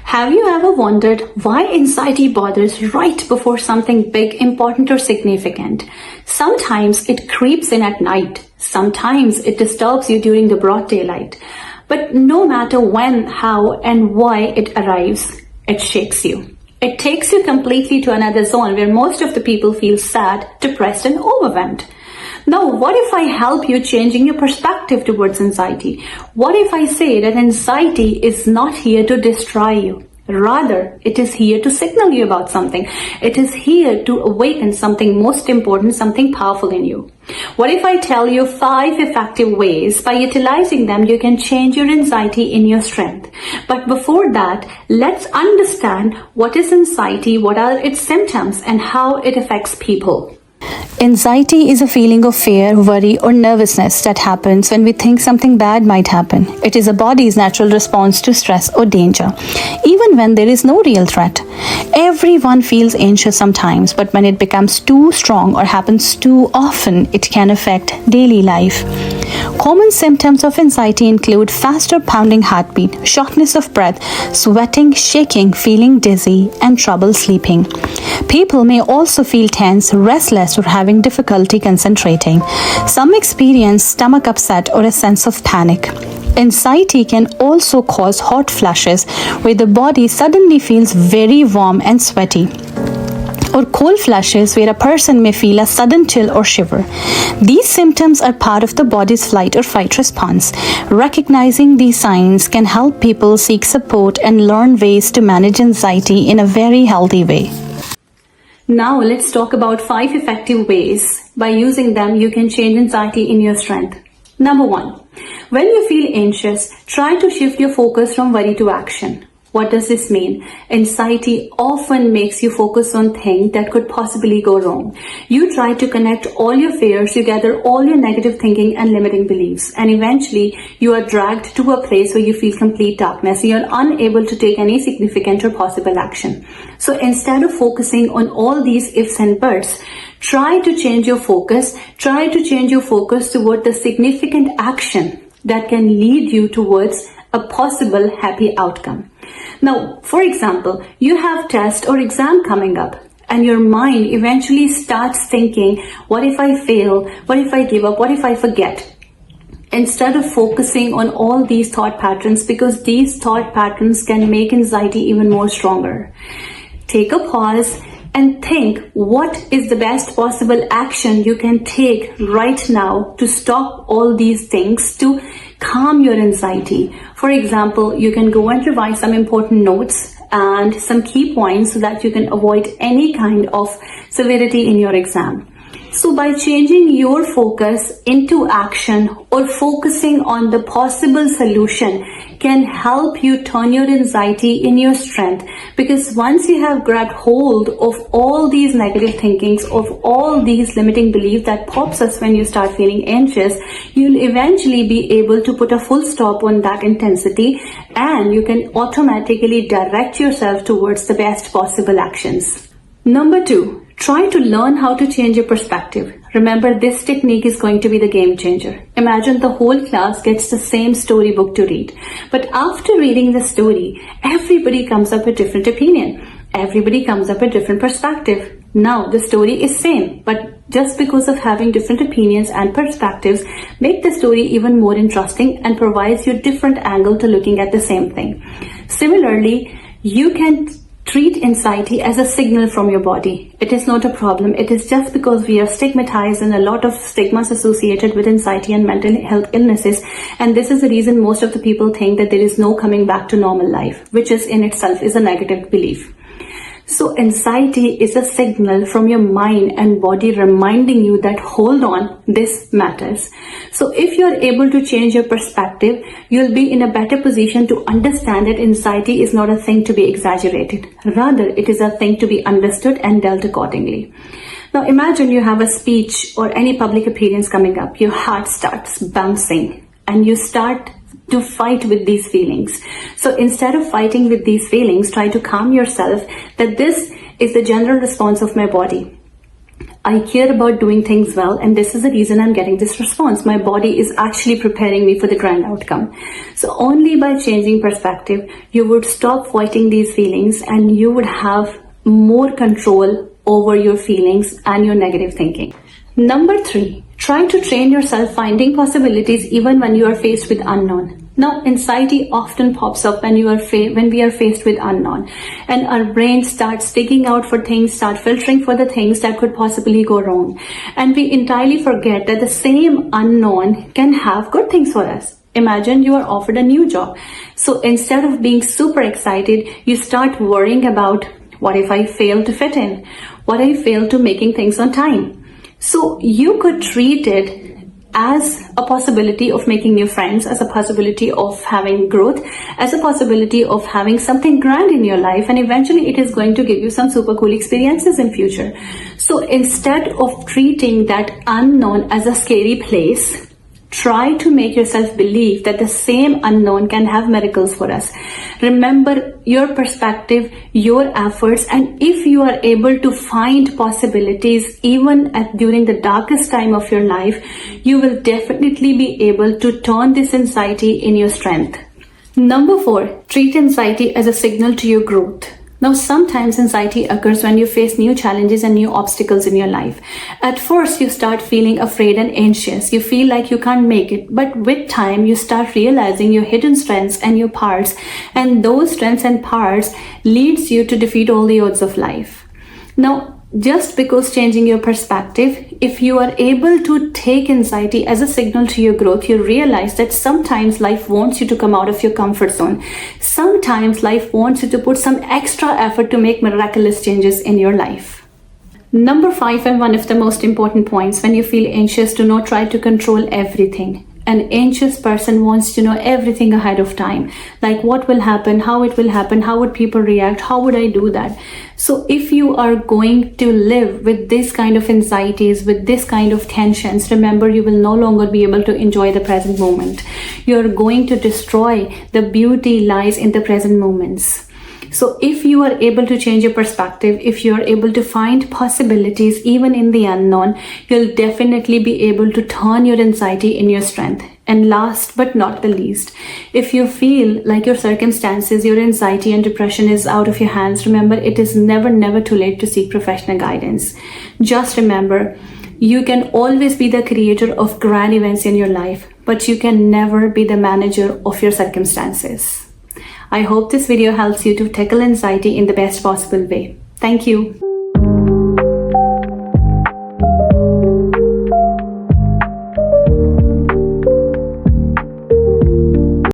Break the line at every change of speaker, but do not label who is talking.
Have you ever wondered why anxiety bothers right before something big, important, or significant? Sometimes it creeps in at night. Sometimes it disturbs you during the broad daylight. But no matter when, how, and why it arrives, it shakes you. It takes you completely to another zone where most of the people feel sad, depressed, and overwhelmed. Now, what if I help you changing your perspective towards anxiety? What if I say that anxiety is not here to destroy you? Rather, it is here to signal you about something. It is here to awaken something most important, something powerful in you. What if I tell you 5 effective ways by utilizing them you can change your anxiety in your strength? But before that, let's understand what is anxiety, what are its symptoms, and how it affects people.
Anxiety is a feeling of fear, worry, or nervousness that happens when we think something bad might happen. It is a body's natural response to stress or danger, even when there is no real threat. Everyone feels anxious sometimes, but when it becomes too strong or happens too often, it can affect daily life. Common symptoms of anxiety include faster pounding heartbeat, shortness of breath, sweating, shaking, feeling dizzy, and trouble sleeping. People may also feel tense, restless, or having difficulty concentrating. Some experience stomach upset or a sense of panic. Anxiety can also cause hot flashes where the body suddenly feels very warm and sweaty, or cold flashes where a person may feel a sudden chill or shiver. These symptoms are part of the body's flight or fight response. Recognizing these signs can help people seek support and learn ways to manage anxiety in a very healthy way.
Now let's talk about 5 effective ways. By using them, you can change anxiety in your strength. Number 1. When you feel anxious, try to shift your focus from worry to action. What does this mean? Anxiety often makes you focus on things that could possibly go wrong. You try to connect all your fears, you gather all your negative thinking and limiting beliefs, and eventually you are dragged to a place where you feel complete darkness. You are unable to take any significant or possible action. So instead of focusing on all these ifs and buts, try to change your focus. Try to change your focus toward the significant action that can lead you towards a possible happy outcome. Now, for example, you have test or exam coming up and your mind eventually starts thinking, what if I fail? What if I give up? What if I forget? Instead of focusing on all these thought patterns, because these thought patterns can make anxiety even more stronger. Take a pause and think, what is the best possible action you can take right now to stop all these things, to calm your anxiety. For example, you can go and revise some important notes and some key points so that you can avoid any kind of severity in your exam. So by changing your focus into action or focusing on the possible solution can help you turn your anxiety in your strength, because once you have grabbed hold of all these negative thinkings, of all these limiting beliefs that pops us when you start feeling anxious, you'll eventually be able to put a full stop on that intensity and you can automatically direct yourself towards the best possible actions. Number 2. Try to learn how to change your perspective. Remember, this technique is going to be the game changer. Imagine the whole class gets the same storybook to read. But after reading the story, everybody comes up with different opinion. Everybody comes up with different perspective. Now, the story is same, but just because of having different opinions and perspectives, make the story even more interesting and provides you a different angle to looking at the same thing. Similarly, you can treat anxiety as a signal from your body. It is not a problem. It is just because we are stigmatized and a lot of stigmas associated with anxiety and mental health illnesses. And this is the reason most of the people think that there is no coming back to normal life, which is in itself is a negative belief. So anxiety is a signal from your mind and body reminding you that, hold on, this matters. So if you're able to change your perspective, you'll be in a better position to understand that anxiety is not a thing to be exaggerated. Rather, it is a thing to be understood and dealt accordingly. Now imagine you have a speech or any public appearance coming up. Your heart starts bouncing and you start to fight with these feelings. So instead of fighting with these feelings, try to calm yourself that this is the general response of my body. I care about doing things well, and this is the reason I'm getting this response. My body is actually preparing me for the grand outcome. So only by changing perspective, you would stop fighting these feelings and you would have more control over your feelings and your negative thinking. Number 3, try to train yourself finding possibilities even when you are faced with unknown. Now, anxiety often pops up when we are faced with unknown, and our brain starts digging out for things, start filtering for the things that could possibly go wrong. And we entirely forget that the same unknown can have good things for us. Imagine you are offered a new job. So instead of being super excited, you start worrying about, what if I fail to fit in? What if I fail to making things on time? So you could treat it as a possibility of making new friends, as a possibility of having growth, as a possibility of having something grand in your life, and eventually it is going to give you some super cool experiences in future. So instead of treating that unknown as a scary place, try to make yourself believe that the same unknown can have miracles for us. Remember your perspective, your efforts, and if you are able to find possibilities even during the darkest time of your life, you will definitely be able to turn this anxiety in your strength. Number 4, treat anxiety as a signal to your growth. Now, sometimes anxiety occurs when you face new challenges and new obstacles in your life. At first, you start feeling afraid and anxious. You feel like you can't make it. But with time, you start realizing your hidden strengths and your parts. And those strengths and parts leads you to defeat all the odds of life. Now, just because changing your perspective, if you are able to take anxiety as a signal to your growth, you realize that sometimes life wants you to come out of your comfort zone. Sometimes life wants you to put some extra effort to make miraculous changes in your life. Number 5, and one of the most important points, when you feel anxious, do not try to control everything. An anxious person wants to know everything ahead of time, like what will happen, how it will happen, how would people react, how would I do that. So if you are going to live with this kind of anxieties, with this kind of tensions, remember you will no longer be able to enjoy the present moment. You're going to destroy the beauty lies in the present moments. So if you are able to change your perspective, if you are able to find possibilities even in the unknown, you'll definitely be able to turn your anxiety in your strength. And last but not the least, if you feel like your circumstances, your anxiety and depression is out of your hands, remember it is never too late to seek professional guidance. Just remember, you can always be the creator of grand events in your life, but you can never be the manager of your circumstances. I hope this video helps you to tackle anxiety in the best possible way. Thank you.